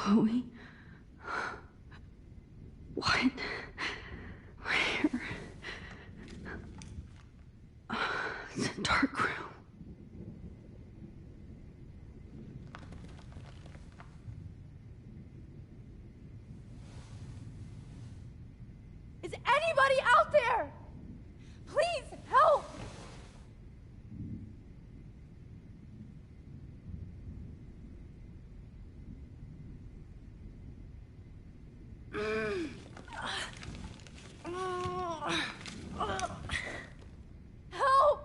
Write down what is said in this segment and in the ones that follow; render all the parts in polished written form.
Chloe? What? Where? It's a dark room. Is anybody out there? Please, help! Help!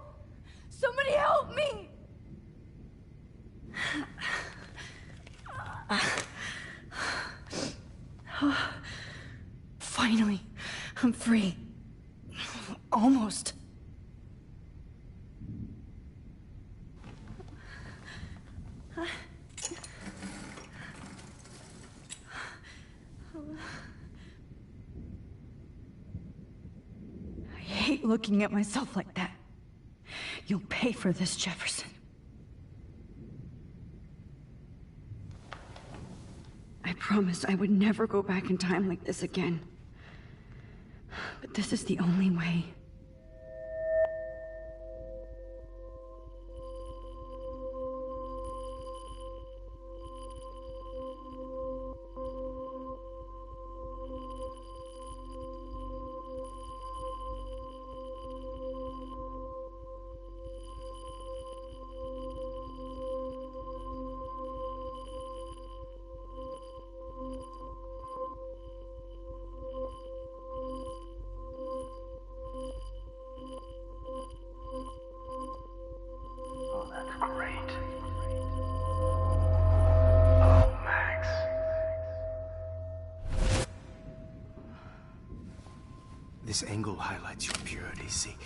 Somebody help me! Finally, I'm free. Almost. I hate looking at myself like that. You'll pay for this, Jefferson. I promised I would never go back in time like this again. But this is the only way. This angle highlights your purity, see?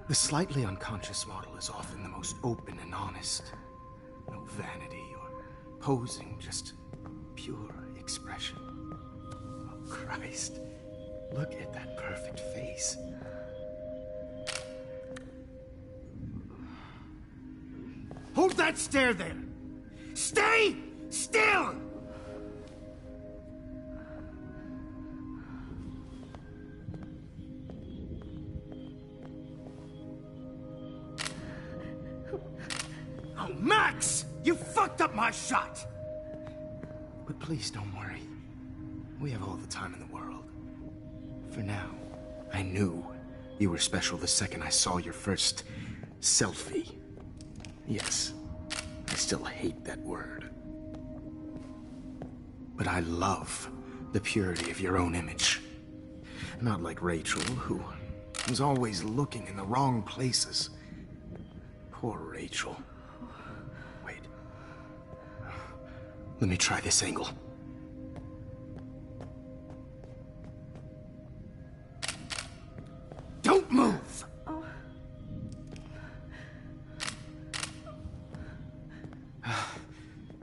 The slightly unconscious model is often the most open and honest. No vanity or posing, just pure expression. Oh, Christ. Look at that perfect face. Hold that stare there! Stay still! Oh, Max! You fucked up my shot! But please don't worry. We have all the time in the world. For now, I knew you were special the second I saw your first selfie. Yes, I still hate that word. But I love the purity of your own image. Not like Rachel, who was always looking in the wrong places. Poor Rachel. Wait. Let me try this angle. Don't move!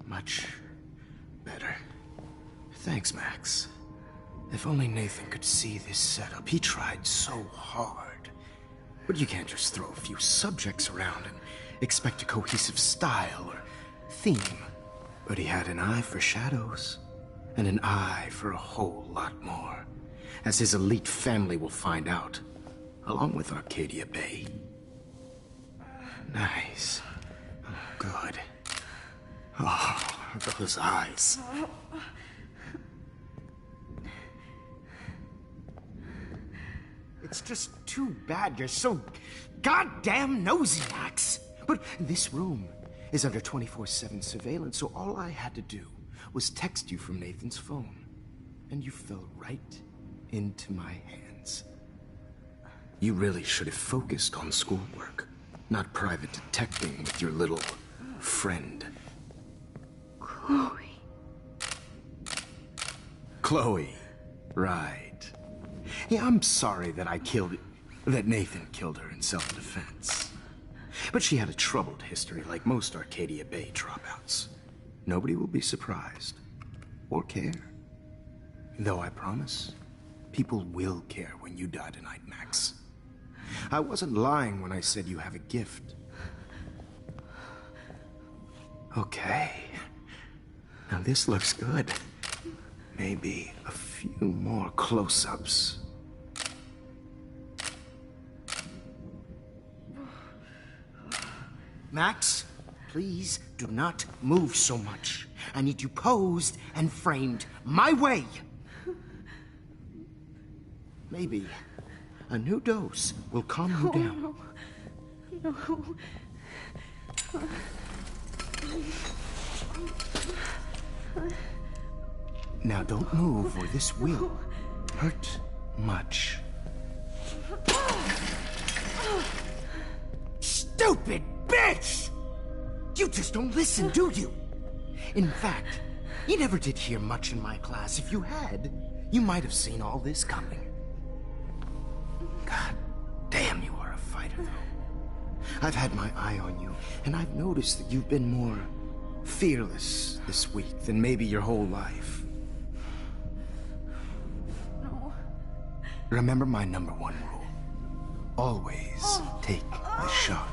Much better. Thanks, Max. If only Nathan could see this setup. He tried so hard. But you can't just throw a few subjects around and expect a cohesive style or theme. But he had an eye for shadows, and an eye for a whole lot more, as his elite family will find out, along with Arcadia Bay. Nice. Oh, good. Oh, those eyes. It's just too bad you're so goddamn nosy, Max. But this room is under 24/7 surveillance, so all I had to do was text you from Nathan's phone. And you fell right into my hands. You really should have focused on schoolwork, not private detecting with your little friend. Chloe. Chloe, right. Yeah, I'm sorry that that Nathan killed her in self-defense. But she had a troubled history like most Arcadia Bay dropouts. Nobody will be surprised, or care. Though I promise, people will care when you die tonight, Max. I wasn't lying when I said you have a gift. Okay. Now this looks good. Maybe a few more close-ups. Max, please do not move so much. I need you posed and framed my way. Maybe a new dose will calm you down. No. Now don't move or this will hurt much. Stupid bitch! You just don't listen, do you? In fact, you never did hear much in my class. If you had, you might have seen all this coming. God damn, you are a fighter, though. I've had my eye on you, and I've noticed that you've been more fearless this week than maybe your whole life. No. Remember my #1 rule. Always take the shot.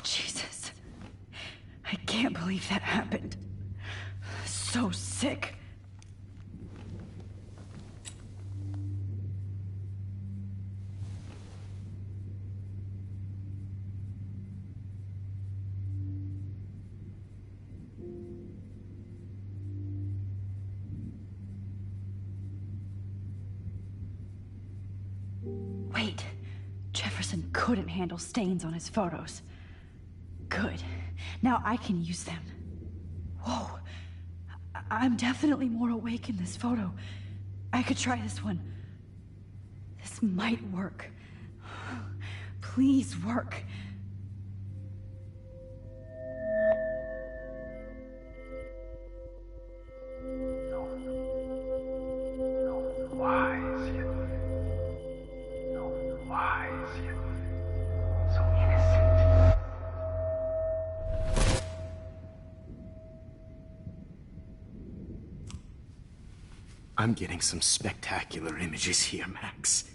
Jesus. I can't believe that happened. So sick. Wait, Jefferson. Jefferson couldn't handle stains on his photos. Good. Now I can use them. Whoa. I'm definitely more awake in this photo. I could try this one. This might work. Please work. I'm getting some spectacular images here, Max.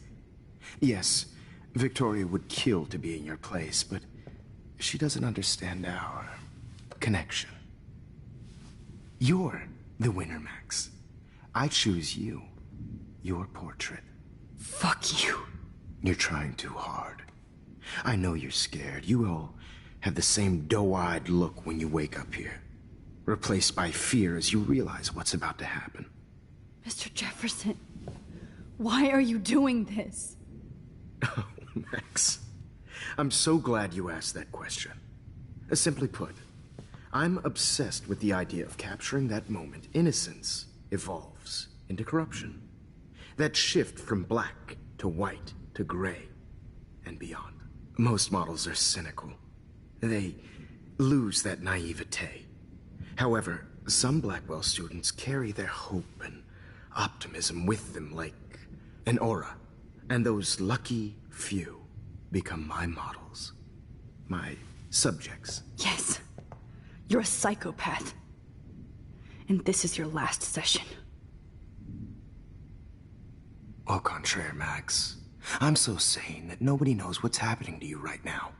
Yes, Victoria would kill to be in your place, but she doesn't understand our connection. You're the winner, Max. I choose you. Your portrait. Fuck you. You're trying too hard. I know you're scared. You all have the same doe-eyed look when you wake up here, replaced by fear as you realize what's about to happen. Mr. Jefferson, why are you doing this? Oh, Max. I'm so glad you asked that question. Simply put, I'm obsessed with the idea of capturing that moment innocence evolves into corruption. That shift from black to white to gray and beyond. Most models are cynical. They lose that naivete. However, some Blackwell students carry their hope and optimism with them like an aura. And those lucky few become my models. My subjects. Yes. You're a psychopath. And this is your last session. Au contraire, Max. I'm so sane that nobody knows what's happening to you right now.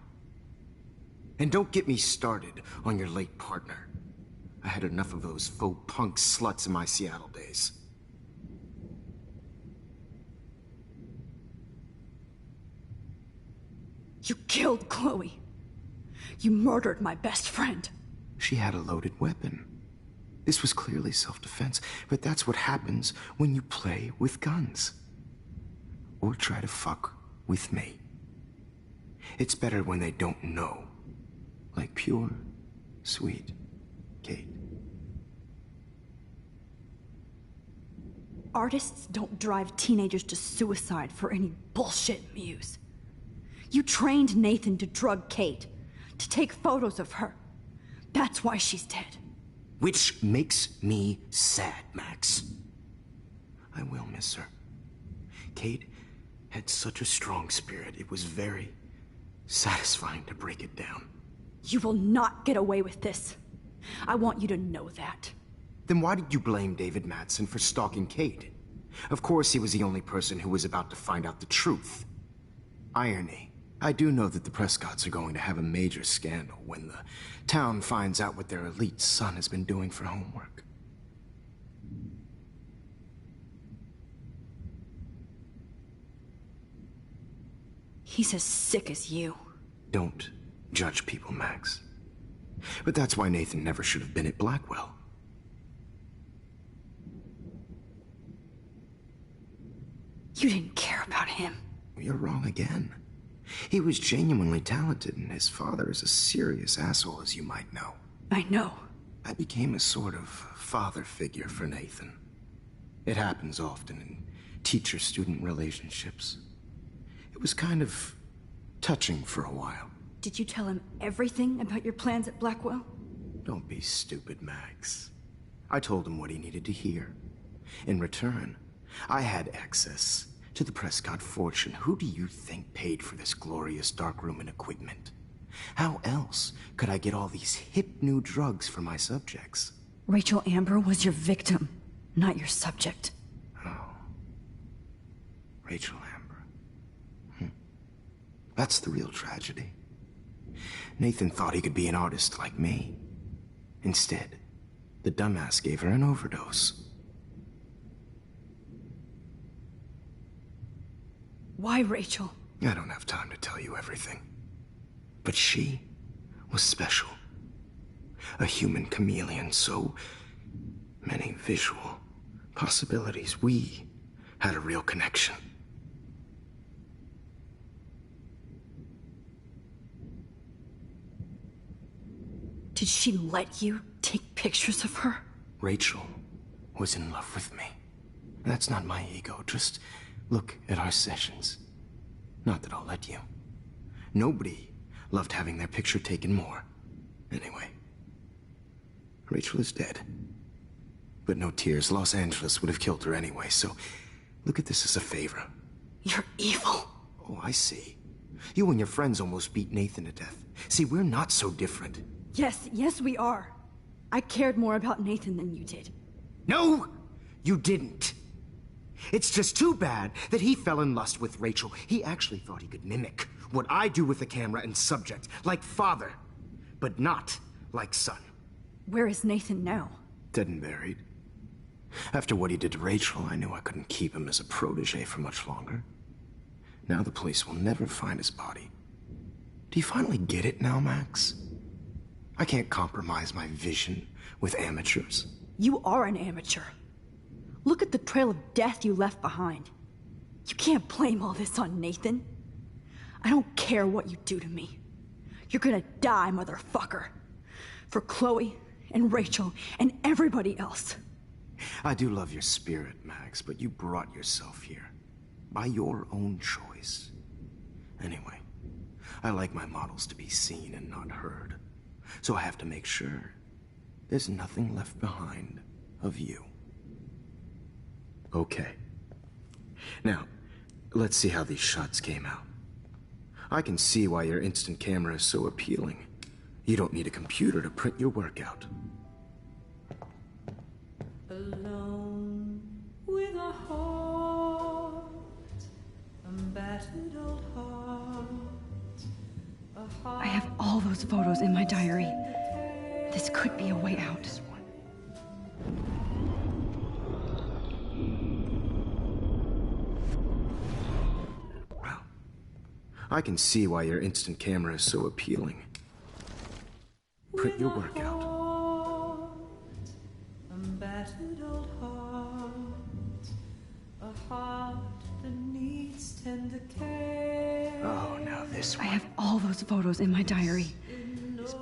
And don't get me started on your late partner. I had enough of those faux punk sluts in my Seattle days. You killed Chloe. You murdered my best friend. She had a loaded weapon. This was clearly self-defense, but that's what happens when you play with guns. Or try to fuck with me. It's better when they don't know. Like pure, sweet Kate. Artists don't drive teenagers to suicide for any bullshit muse. You trained Nathan to drug Kate, to take photos of her. That's why she's dead. Which makes me sad, Max. I will miss her. Kate had such a strong spirit, it was very satisfying to break it down. You will not get away with this. I want you to know that. Then why did you blame David Madsen for stalking Kate? Of course he was the only person who was about to find out the truth. Irony. I do know that the Prescotts are going to have a major scandal when the town finds out what their elite son has been doing for homework. He's as sick as you. Don't judge people, Max. But that's why Nathan never should have been at Blackwell. You didn't care about him. You're wrong again. He was genuinely talented, and his father is a serious asshole, as you might know. I know. I became a sort of father figure for Nathan. It happens often in teacher-student relationships. It was kind of touching for a while. Did you tell him everything about your plans at Blackwell? Don't be stupid, Max. I told him what he needed to hear. In return, I had access to the Prescott fortune. Who do you think paid for this glorious darkroom and equipment? How else could I get all these hip new drugs for my subjects? Rachel Amber was your victim, not your subject. Oh. Rachel Amber. That's the real tragedy. Nathan thought he could be an artist like me. Instead, the dumbass gave her an overdose. Why Rachel? I don't have time to tell you everything. But she was special. A human chameleon, so many visual possibilities. We had a real connection. Did she let you take pictures of her? Rachel was in love with me. That's not my ego. Just look at our sessions. Not that I'll let you. Nobody loved having their picture taken more. Anyway, Rachel is dead. But no tears. Los Angeles would have killed her anyway, so look at this as a favor. You're evil. Oh, I see. You and your friends almost beat Nathan to death. See, we're not so different. Yes, we are. I cared more about Nathan than you did. No, you didn't. It's just too bad that he fell in lust with Rachel. He actually thought he could mimic what I do with the camera and subject, like father, but not like son. Where is Nathan now? Dead and buried. After what he did to Rachel, I knew I couldn't keep him as a protege for much longer. Now the police will never find his body. Do you finally get it now, Max? I can't compromise my vision with amateurs. You are an amateur. Look at the trail of death you left behind. You can't blame all this on Nathan. I don't care what you do to me. You're gonna die, motherfucker. For Chloe and Rachel and everybody else. I do love your spirit, Max, but you brought yourself here. By your own choice. Anyway, I like my models to be seen and not heard. So I have to make sure there's nothing left behind of you. Okay. Now, let's see how these shots came out. I can see why your instant camera is so appealing. You don't need a computer to print your work out. Alone with a heart, a battered old heart, a heart. I have all those photos in my diary. This could be a way out. Well, I can see why your instant camera is so appealing. Print your work out. A battered old heart, a heart that needs tender care. Oh, now this I one. have all those photos in my diary.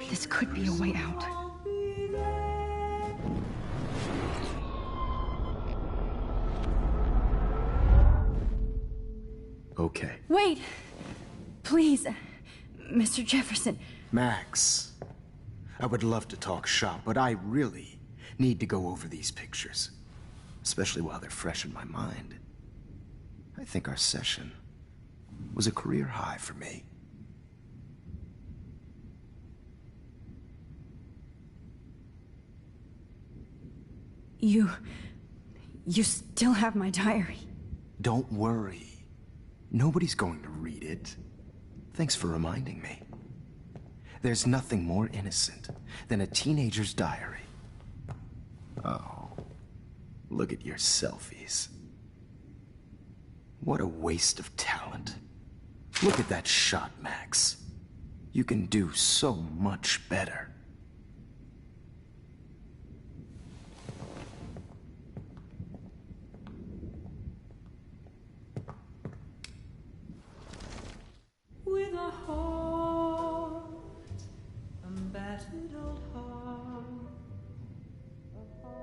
This could be a way out. I'll be there. Okay. Wait! Please, Mr. Jefferson. Max, I would love to talk shop, but I really need to go over these pictures. Especially while they're fresh in my mind. I think our session was a career high for me. You still have my diary. Don't worry. Nobody's going to read it. Thanks for reminding me. There's nothing more innocent than a teenager's diary. Oh, look at your selfies. What a waste of talent. Look at that shot, Max. You can do so much better. With a heart, a battered old heart, a heart.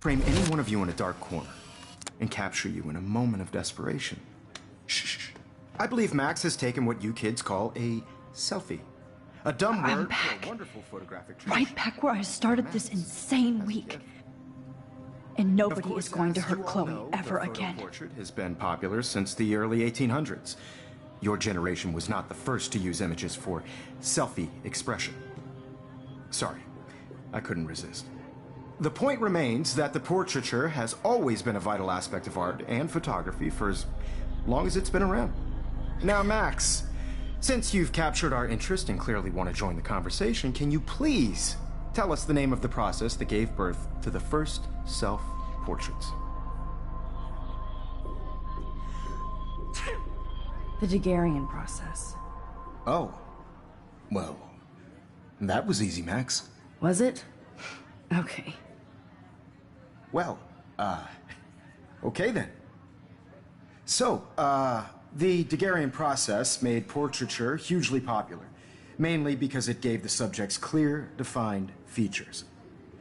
frame any one of you in a dark corner and capture you in a moment of desperation. Shh. I believe Max has taken what you kids call a selfie. A dumb word for a wonderful photographic tradition. Right back where I started this insane week. And nobody is going to hurt Chloe ever again. The portrait has been popular since the early 1800s. Your generation was not the first to use images for selfie expression. Sorry, I couldn't resist. The point remains that the portraiture has always been a vital aspect of art and photography for as long as it's been around. Now, Max, since you've captured our interest and clearly want to join the conversation, can you please tell us the name of the process that gave birth to the first self-portraits? The Daguerrean process. Oh. Well, that was easy, Max. Was it? Okay. Well, okay then. So, the Daguerrean process made portraiture hugely popular, mainly because it gave the subjects clear, defined features.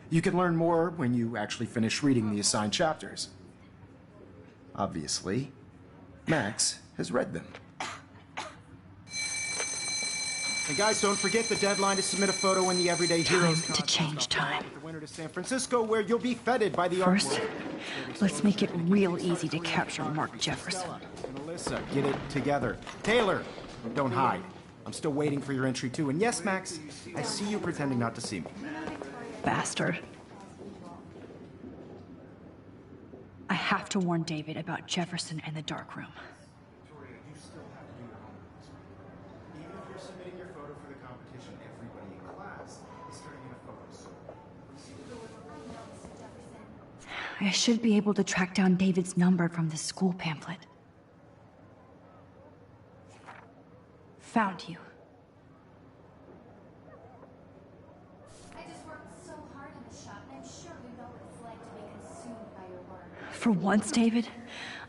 You can learn more when you actually finish reading the assigned chapters. Obviously, Max has read them. And guys, don't forget the deadline to submit a photo in the Everyday Heroes Time to change time. with the winner to San Francisco, where you'll be feted by the First, artwork. let's make it real easy to capture Mark Jefferson. And Alyssa, get it together. Taylor, don't hide. I'm still waiting for your entry too. And yes, Max, I see you pretending not to see me. Bastard. I have to warn David about Jefferson and the dark room. Victoria, you still have to do your homework. Even if you're submitting your photo for the competition, everybody in class is turning in a photo, so... I should be able to track down David's number from the school pamphlet. Found you. I just worked so hard in the shop, and I'm sure you know what it's like to be consumed by your work. For once, David,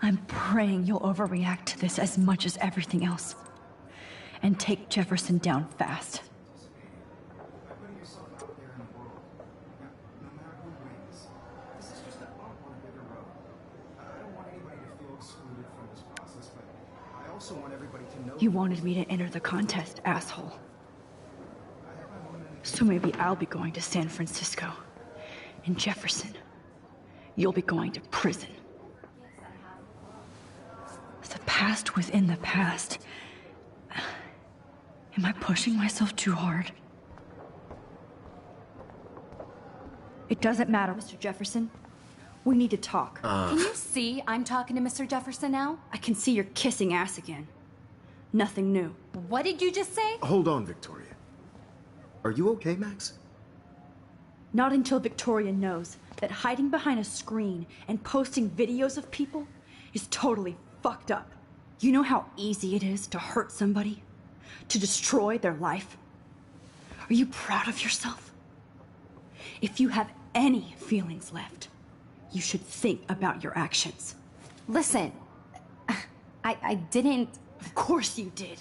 I'm praying you'll overreact to this as much as everything else. And take Jefferson down fast. By putting yourself out there in the world, no matter who wins, this is just a bump on a bigger road. I don't want anybody to feel excluded from this process, but I also want everybody to know... You wanted me to enter the contest, asshole. So maybe I'll be going to San Francisco. And Jefferson, you'll be going to prison. The past within the past. Am I pushing myself too hard? It doesn't matter, Mr. Jefferson. We need to talk. Can you see I'm talking to Mr. Jefferson now? I can see you're kissing ass again. Nothing new. What did you just say? Hold on, Victoria. Are you okay, Max? Not until Victoria knows that hiding behind a screen and posting videos of people is totally fucked up. You know how easy it is to hurt somebody? To destroy their life? Are you proud of yourself? If you have any feelings left, you should think about your actions. Listen, I didn't... Of course you did.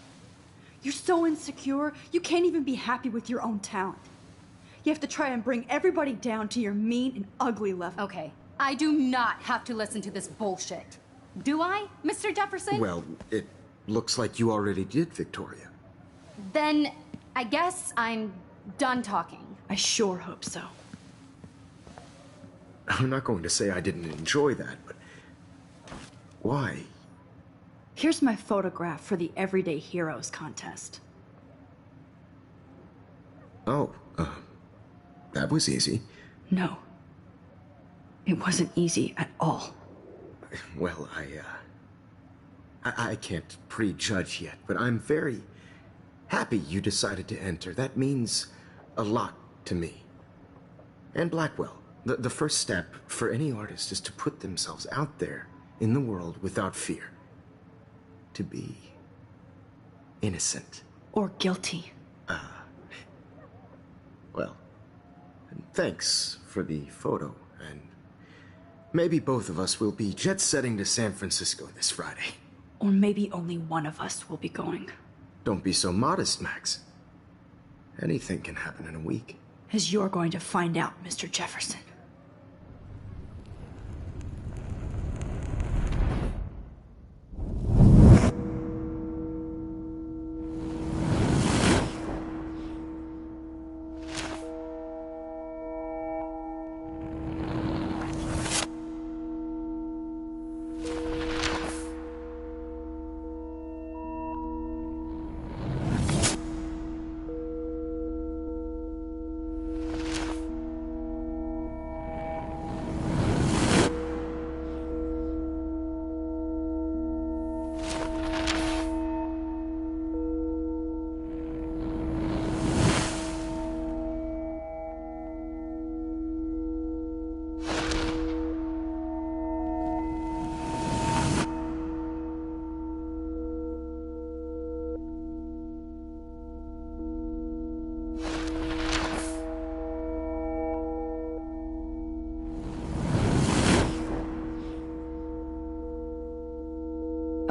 You're so insecure, you can't even be happy with your own talent. You have to try and bring everybody down to your mean and ugly level. Okay, I do not have to listen to this bullshit. Do I, Mr. Jefferson? Well, it looks like you already did, Victoria. Then I guess I'm done talking. I sure hope so. I'm not going to say I didn't enjoy that, but... why? Here's my photograph for the Everyday Heroes contest. Oh, that was easy. No. It wasn't easy at all. Well, I can't prejudge yet, but I'm very happy you decided to enter. That means a lot to me. And Blackwell. The first step for any artist is to put themselves out there in the world without fear. To be innocent. Or guilty. Well, thanks for the photo, and maybe both of us will be jet-setting to San Francisco this Friday. Or maybe only one of us will be going. Don't be so modest, Max. Anything can happen in a week. As you're going to find out, Mr. Jefferson.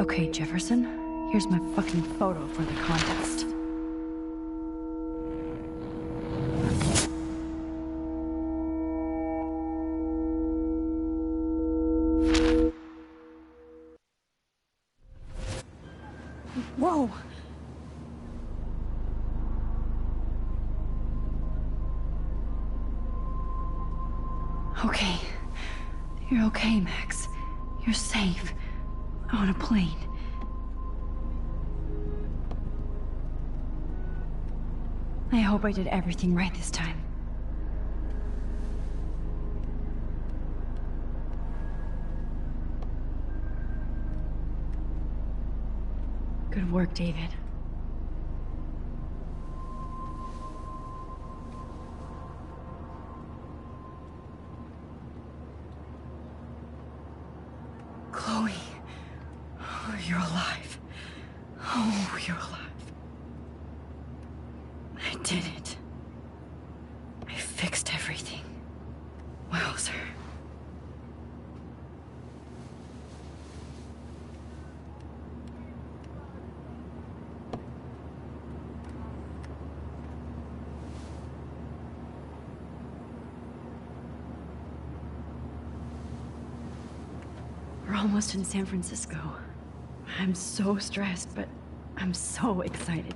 Okay, Jefferson, here's my fucking photo for the contest. Whoa! Okay. You're okay, Max. You're safe. On a plane. I hope I did everything right this time. Good work, David. Chloe. Oh, you're alive. Oh, you're alive. I did it. I fixed everything. Wowzer. We're almost in San Francisco. I'm so stressed, but I'm so excited.